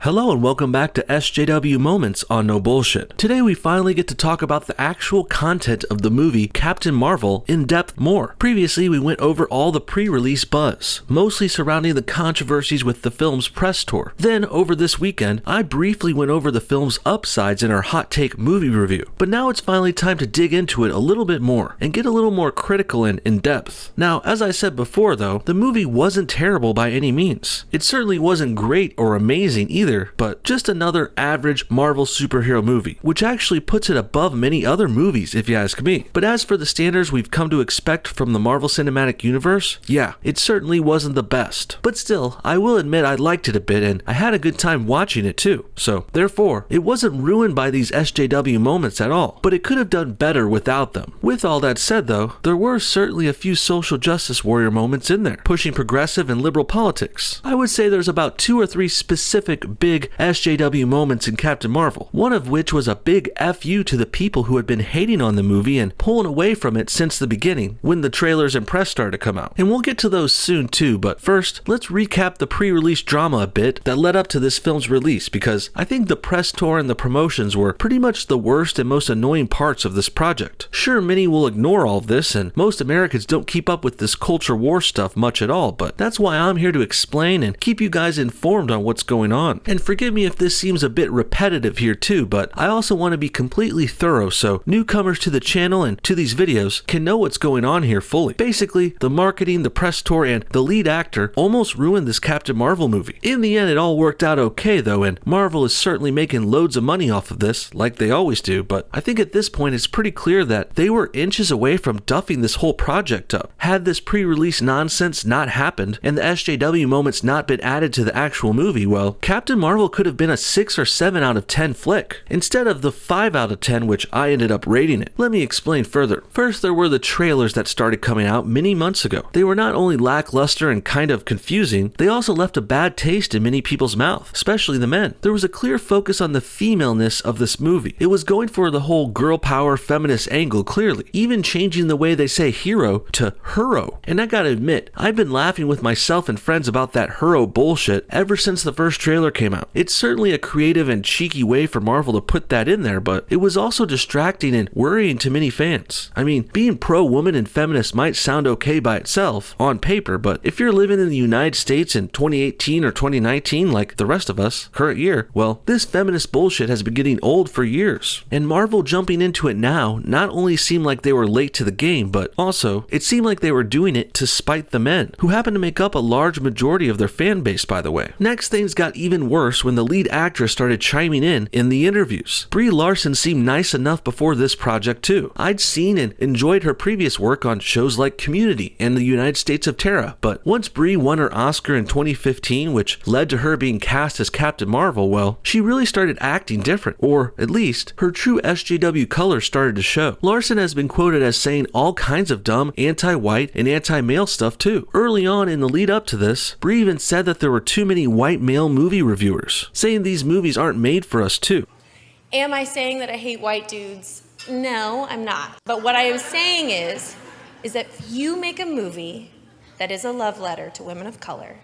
Hello and welcome back to SJW Moments on No Bullshit. Today we finally get to talk about the actual content of the movie Captain Marvel in depth more. Previously we went over all the pre-release buzz, mostly surrounding the controversies with the film's press tour. Then over this weekend, I briefly went over the film's upsides in our hot take movie review. But now it's finally time to dig into it a little bit more and get a little more critical and in depth. Now, as I said before though, the movie wasn't terrible by any means. It certainly wasn't great or amazing either, but just another average Marvel superhero movie, which actually puts it above many other movies if you ask me. But as for the standards we've come to expect from the Marvel Cinematic Universe, yeah, it certainly wasn't the best. But still, I will admit I liked it a bit and I had a good time watching it too. So therefore, it wasn't ruined by these SJW moments at all, but it could have done better without them. With all that said though, there were certainly a few social justice warrior moments in there, pushing progressive and liberal politics. I would say there's about 2 or 3 specific big SJW moments in Captain Marvel, one of which was a big FU to the people who had been hating on the movie and pulling away from it since the beginning when the trailers and press started to come out. And we'll get to those soon too, but first, let's recap the pre-release drama a bit that led up to this film's release, because I think the press tour and the promotions were pretty much the worst and most annoying parts of this project. Sure, many will ignore all of this, and most Americans don't keep up with this culture war stuff much at all, but that's why I'm here to explain and keep you guys informed on what's going on. And forgive me if this seems a bit repetitive here too, but I also want to be completely thorough so newcomers to the channel and to these videos can know what's going on here fully. Basically, the marketing, the press tour, and the lead actor almost ruined this Captain Marvel movie. In the end, it all worked out okay though, and Marvel is certainly making loads of money off of this, like they always do, but I think at this point it's pretty clear that they were inches away from duffing this whole project up. Had this pre-release nonsense not happened, and the SJW moments not been added to the actual movie, well, Captain Marvel could have been a 6 or 7 out of 10 flick, instead of the 5 out of 10 which I ended up rating it. Let me explain further. First, there were the trailers that started coming out many months ago. They were not only lackluster and kind of confusing, they also left a bad taste in many people's mouth, especially the men. There was a clear focus on the femaleness of this movie. It was going for the whole girl power feminist angle clearly, even changing the way they say hero to hero. And I gotta admit, I've been laughing with myself and friends about that hero bullshit ever since the first trailer came out. It's certainly a creative and cheeky way for Marvel to put that in there, but it was also distracting and worrying to many fans. I mean, being pro-woman and feminist might sound okay by itself, on paper, but if you're living in the United States in 2018 or 2019 like the rest of us, current year, well, this feminist bullshit has been getting old for years. And Marvel jumping into it now not only seemed like they were late to the game, but also, it seemed like they were doing it to spite the men, who happen to make up a large majority of their fan base, by the way. Next, things got even worse when the lead actress started chiming in the interviews. Brie Larson seemed nice enough before this project too. I'd seen and enjoyed her previous work on shows like Community and The United States of Terra, but once Brie won her Oscar in 2015, which led to her being cast as Captain Marvel, well, she really started acting different, or at least her true SJW colors started to show. Larson has been quoted as saying all kinds of dumb anti-white and anti-male stuff too. Early on in the lead up to this, Brie even said that there were too many white male movie reviewers, saying these movies aren't made for us too. Am I saying that I hate white dudes? No, I'm not. But what I am saying is that if you make a movie that is a love letter to women of color,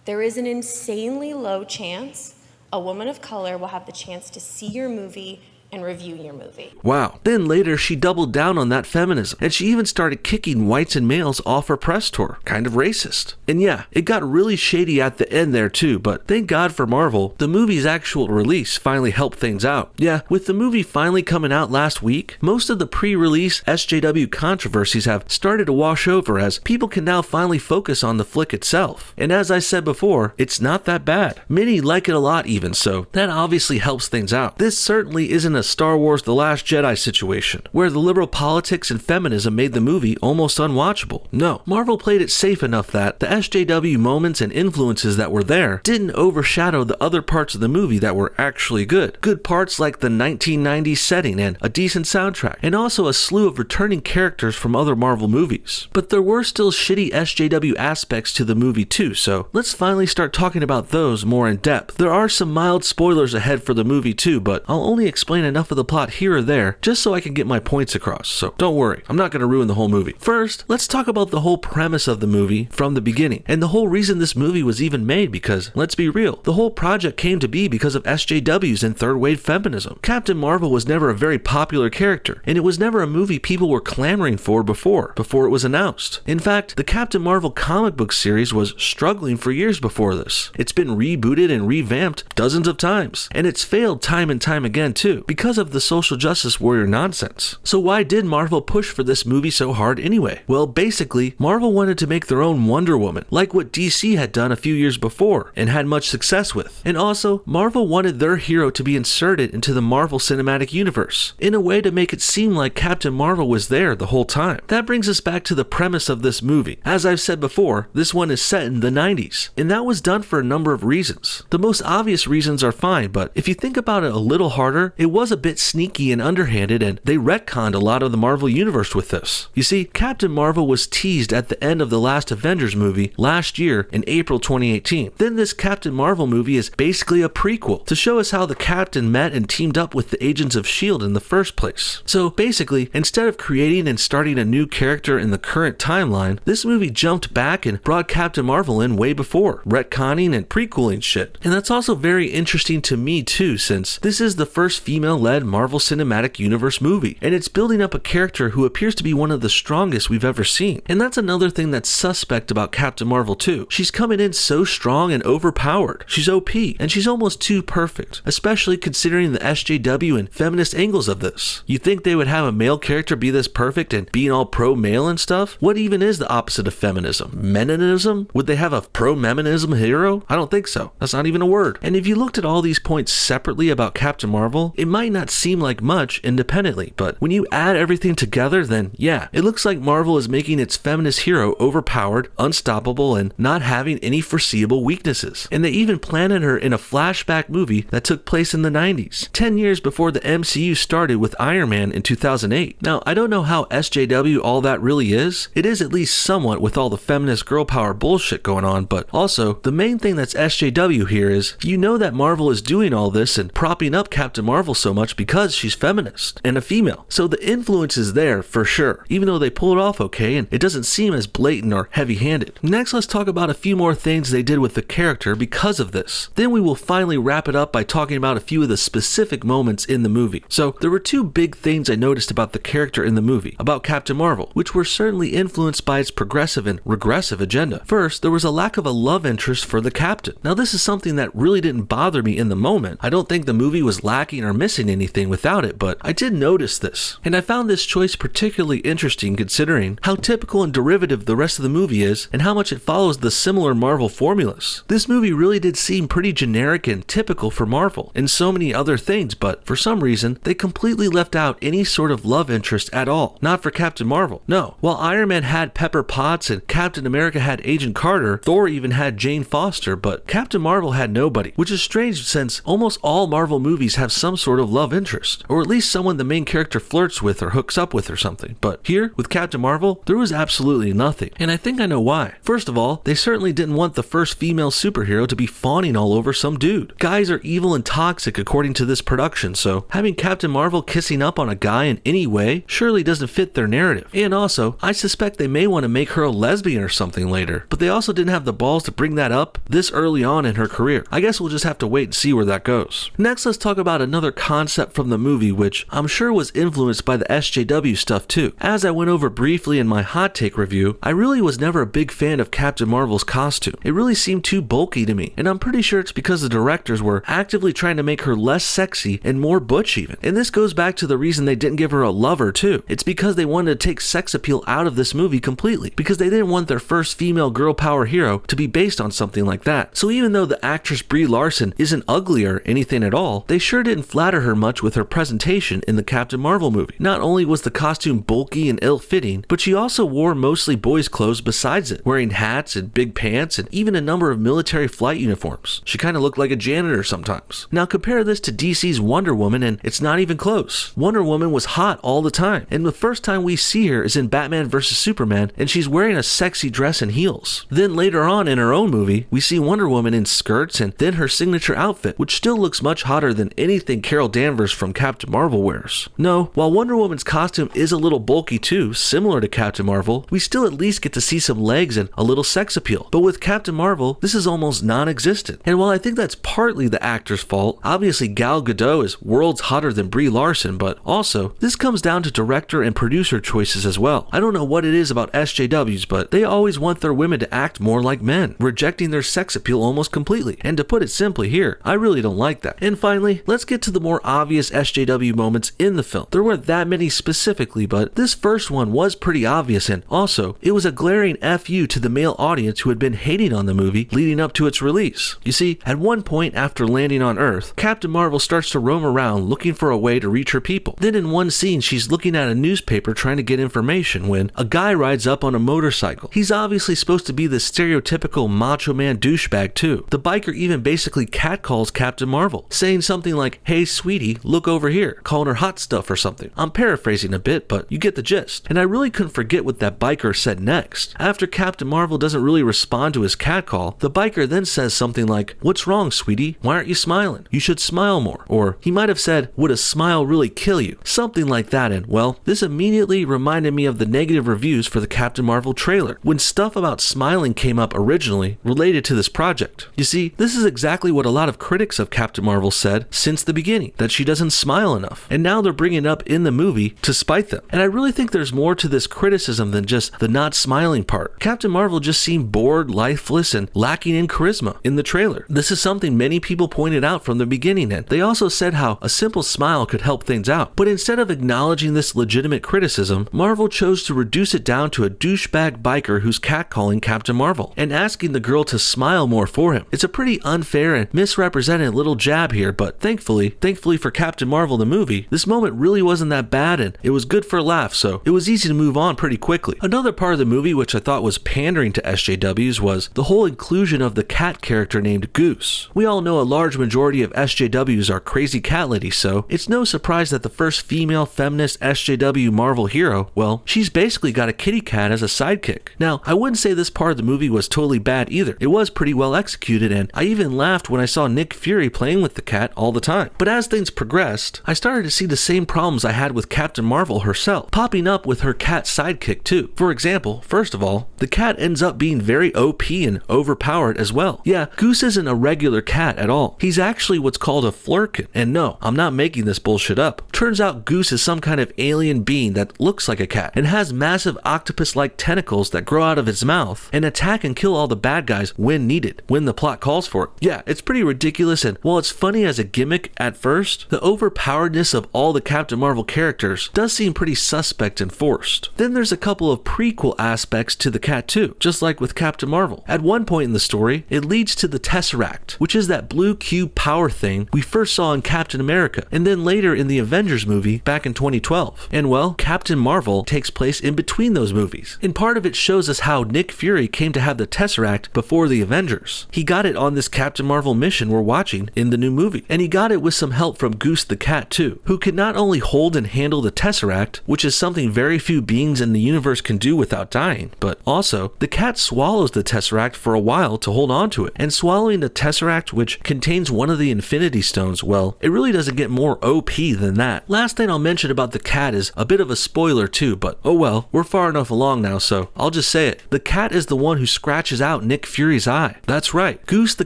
there is an insanely low chance a woman of color will have the chance to see your movie and review your movie. Wow. Then later she doubled down on that feminism, and she even started kicking whites and males off her press tour. Kind of racist. And yeah, it got really shady at the end there too, but thank God for Marvel, the movie's actual release finally helped things out. Yeah, with the movie finally coming out last week, most of the pre-release SJW controversies have started to wash over as people can now finally focus on the flick itself. And as I said before, it's not that bad. Many like it a lot even, so that obviously helps things out. This certainly isn't a Star Wars The Last Jedi situation, where the liberal politics and feminism made the movie almost unwatchable. No, Marvel played it safe enough that the SJW moments and influences that were there didn't overshadow the other parts of the movie that were actually good. Good parts like the 1990s setting and a decent soundtrack, and also a slew of returning characters from other Marvel movies. But there were still shitty SJW aspects to the movie too, so let's finally start talking about those more in depth. There are some mild spoilers ahead for the movie too, but I'll only explain enough of the plot here or there just so I can get my points across, so don't worry, I'm not going to ruin the whole movie. First, let's talk about the whole premise of the movie from the beginning, and the whole reason this movie was even made, because, let's be real, the whole project came to be because of SJWs and third wave feminism. Captain Marvel was never a very popular character, and it was never a movie people were clamoring for before it was announced. In fact, the Captain Marvel comic book series was struggling for years before this. It's been rebooted and revamped dozens of times, and it's failed time and time again too, because of the social justice warrior nonsense. So why did Marvel push for this movie so hard anyway? Well, basically, Marvel wanted to make their own Wonder Woman, like what DC had done a few years before, and had much success with. And also, Marvel wanted their hero to be inserted into the Marvel Cinematic Universe, in a way to make it seem like Captain Marvel was there the whole time. That brings us back to the premise of this movie. As I've said before, this one is set in the 90s, and that was done for a number of reasons. The most obvious reasons are fine, but if you think about it a little harder, it was a bit sneaky and underhanded, and they retconned a lot of the Marvel Universe with this. You see, Captain Marvel was teased at the end of the last Avengers movie last year in April 2018. Then this Captain Marvel movie is basically a prequel to show us how the Captain met and teamed up with the Agents of S.H.I.E.L.D. in the first place. So basically, instead of creating and starting a new character in the current timeline, this movie jumped back and brought Captain Marvel in way before, retconning and prequeling shit. And that's also very interesting to me too, since this is the first female-led Marvel Cinematic Universe movie, and it's building up a character who appears to be one of the strongest we've ever seen. And that's another thing that's suspect about Captain Marvel too. She's coming in so strong and overpowered. She's OP, and she's almost too perfect, especially considering the SJW and feminist angles of this. You think they would have a male character be this perfect and being all pro-male and stuff? What even is the opposite of feminism? Meninism? Would they have a pro-feminism hero? I don't think so. That's not even a word. And if you looked at all these points separately about Captain Marvel, it might not seem like much independently, but when you add everything together, then yeah, it looks like Marvel is making its feminist hero overpowered, unstoppable, and not having any foreseeable weaknesses. And they even planted her in a flashback movie that took place in the 90s, 10 years before the MCU started with Iron Man in 2008. Now, I don't know how SJW all that really is. It is at least somewhat with all the feminist girl power bullshit going on, but also, the main thing that's SJW here is, you know that Marvel is doing all this and propping up Captain Marvel so much because she's feminist and a female. So the influence is there for sure, even though they pull it off okay and it doesn't seem as blatant or heavy-handed. Next, let's talk about a few more things they did with the character because of this. Then we will finally wrap it up by talking about a few of the specific moments in the movie. So there were two big things I noticed about the character in the movie, about Captain Marvel, which were certainly influenced by its progressive and regressive agenda. First, there was a lack of a love interest for the Captain. Now this is something that really didn't bother me in the moment. I don't think the movie was lacking or missing anything without it, but I did notice this. And I found this choice particularly interesting considering how typical and derivative the rest of the movie is and how much it follows the similar Marvel formulas. This movie really did seem pretty generic and typical for Marvel and so many other things, but for some reason, they completely left out any sort of love interest at all. Not for Captain Marvel. No. While Iron Man had Pepper Potts and Captain America had Agent Carter, Thor even had Jane Foster, but Captain Marvel had nobody, which is strange since almost all Marvel movies have some sort of love interest, or at least someone the main character flirts with or hooks up with or something. But here, with Captain Marvel, there was absolutely nothing, and I think I know why. First of all, they certainly didn't want the first female superhero to be fawning all over some dude. Guys are evil and toxic according to this production, so having Captain Marvel kissing up on a guy in any way surely doesn't fit their narrative. And also, I suspect they may want to make her a lesbian or something later, but they also didn't have the balls to bring that up this early on in her career. I guess we'll just have to wait and see where that goes. Next, let's talk about another concept from the movie which I'm sure was influenced by the SJW stuff too. As I went over briefly in my hot take review, I really was never a big fan of Captain Marvel's costume. It really seemed too bulky to me, and I'm pretty sure it's because the directors were actively trying to make her less sexy and more butch even. And this goes back to the reason they didn't give her a lover too. It's because they wanted to take sex appeal out of this movie completely, because they didn't want their first female girl power hero to be based on something like that. So even though the actress Brie Larson isn't ugly or anything at all, they sure didn't flatter her much with her presentation in the Captain Marvel movie. Not only was the costume bulky and ill-fitting, but she also wore mostly boys' clothes besides it, wearing hats and big pants and even a number of military flight uniforms. She kind of looked like a janitor sometimes. Now compare this to DC's Wonder Woman and it's not even close. Wonder Woman was hot all the time, and the first time we see her is in Batman vs Superman and she's wearing a sexy dress and heels. Then later on in her own movie, we see Wonder Woman in skirts and then her signature outfit, which still looks much hotter than anything Carol Danvers from Captain Marvel wears. No, while Wonder Woman's costume is a little bulky too, similar to Captain Marvel, we still at least get to see some legs and a little sex appeal. But with Captain Marvel, this is almost non-existent. And while I think that's partly the actor's fault, obviously Gal Gadot is worlds hotter than Brie Larson, but also, this comes down to director and producer choices as well. I don't know what it is about SJWs, but they always want their women to act more like men, rejecting their sex appeal almost completely. And to put it simply here, I really don't like that. And finally, let's get to the more obvious SJW moments in the film. There weren't that many specifically, but this first one was pretty obvious, and also, it was a glaring FU to the male audience who had been hating on the movie leading up to its release. You see, at one point after landing on Earth, Captain Marvel starts to roam around looking for a way to reach her people. Then in one scene, she's looking at a newspaper trying to get information when a guy rides up on a motorcycle. He's obviously supposed to be the stereotypical macho man douchebag too. The biker even basically catcalls Captain Marvel, saying something like, "Hey sweetie, look over here," calling her hot stuff or something. I'm paraphrasing a bit, but you get the gist. And I really couldn't forget what that biker said next. After Captain Marvel doesn't really respond to his catcall, the biker then says something like, "What's wrong, sweetie? Why aren't you smiling? You should smile more." Or he might have said, "Would a smile really kill you?" Something like that. And well, this immediately reminded me of the negative reviews for the Captain Marvel trailer, when stuff about smiling came up originally related to this project. You see, this is exactly what a lot of critics of Captain Marvel said since the beginning, that she doesn't smile enough. And now they're bringing it up in the movie to spite them. And I really think there's more to this criticism than just the not smiling part. Captain Marvel just seemed bored, lifeless, and lacking in charisma in the trailer. This is something many people pointed out from the beginning, and they also said how a simple smile could help things out. But instead of acknowledging this legitimate criticism, Marvel chose to reduce it down to a douchebag biker who's catcalling Captain Marvel and asking the girl to smile more for him. It's a pretty unfair and misrepresented little jab here, but thankfully for Captain Marvel the movie, this moment really wasn't that bad and it was good for a laugh, so it was easy to move on pretty quickly. Another part of the movie which I thought was pandering to SJWs was the whole inclusion of the cat character named Goose. We all know a large majority of SJWs are crazy cat ladies, so it's no surprise that the first female feminist SJW Marvel hero, well, she's basically got a kitty cat as a sidekick. Now, I wouldn't say this part of the movie was totally bad either. It was pretty well executed, and I even laughed when I saw Nick Fury playing with the cat all the time. But as things progressed, I started to see the same problems I had with Captain Marvel herself, popping up with her cat sidekick too. For example, first of all, the cat ends up being very OP and overpowered as well. Yeah, Goose isn't a regular cat at all. He's actually what's called a flurkin. And no, I'm not making this bullshit up. Turns out Goose is some kind of alien being that looks like a cat and has massive octopus-like tentacles that grow out of its mouth and attack and kill all the bad guys when needed, when the plot calls for it. Yeah, it's pretty ridiculous, and while it's funny as a gimmick at first, the overpoweredness of all the Captain Marvel characters does seem pretty suspect and forced. Then there's a couple of prequel aspects to the cat too, just like with Captain Marvel. At one point in the story, it leads to the Tesseract, which is that blue cube power thing we first saw in Captain America, and then later in the Avengers movie back in 2012. And well, Captain Marvel takes place in between those movies. And part of it shows us how Nick Fury came to have the Tesseract before the Avengers. He got it on this Captain Marvel mission we're watching in the new movie. And he got it with some help from Goose the cat too, who can not only hold and handle the Tesseract, which is something very few beings in the universe can do without dying, but also the cat swallows the Tesseract for a while to hold on to it. And swallowing the Tesseract, which contains one of the Infinity Stones, well, it really doesn't get more OP than that. Last thing I'll mention about the cat is a bit of a spoiler too, but oh well, we're far enough along now, so I'll just say it. The cat is the one who scratches out Nick Fury's eye. That's right, Goose the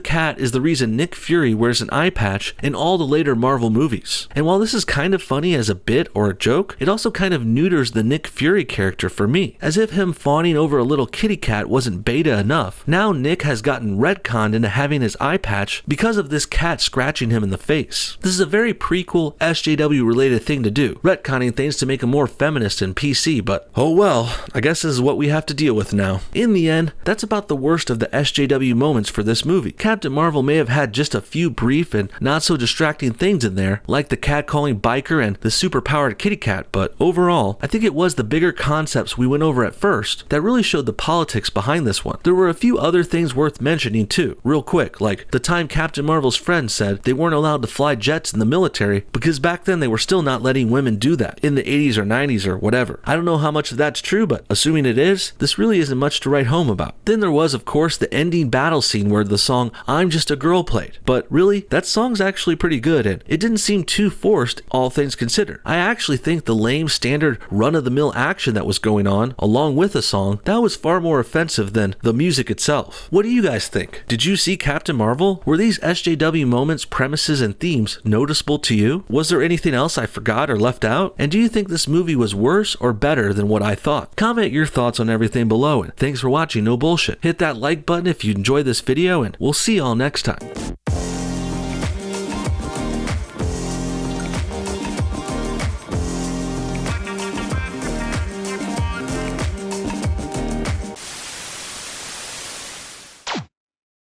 cat is the reason Nick Fury wears an eye patch in all the later Marvel movies. And while this is kind of funny as a bit or a joke, it also kind of neuters the Nick Fury character for me, as if him fawning over a little kitty cat wasn't beta enough. Now Nick has gotten retconned into having his eye patch because of this cat scratching him in the face. This is a very prequel SJW related thing to do, retconning things to make him more feminist and PC, but oh well, I guess this is what we have to deal with now. In the end, that's about the worst of the SJW moments for this movie. Captain Marvel may have had just a few brief and not so distracting things in there, like the cat-calling biker and the super-powered kitty cat, but overall, I think it was the bigger concepts we went over at first that really showed the politics behind this one. There were a few other things worth mentioning too, real quick, like the time Captain Marvel's friend said they weren't allowed to fly jets in the military because back then they were still not letting women do that, in the 80s or 90s or whatever. I don't know how much of that's true, but assuming it is, this really isn't much to write home about. Then there was, of course, the ending battle scene where the song I'm Just a Girl played, but really, that song's actually pretty good, and it it didn't seem too forced, all things considered. I actually think the lame standard run-of-the-mill action that was going on, along with a song, that was far more offensive than the music itself. What do you guys think? Did you see Captain Marvel? Were these SJW moments, premises, and themes noticeable to you? Was there anything else I forgot or left out? And do you think this movie was worse or better than what I thought? Comment your thoughts on everything below, and thanks for watching No Bullshit. Hit that like button if you enjoyed this video, and we'll see y'all next time.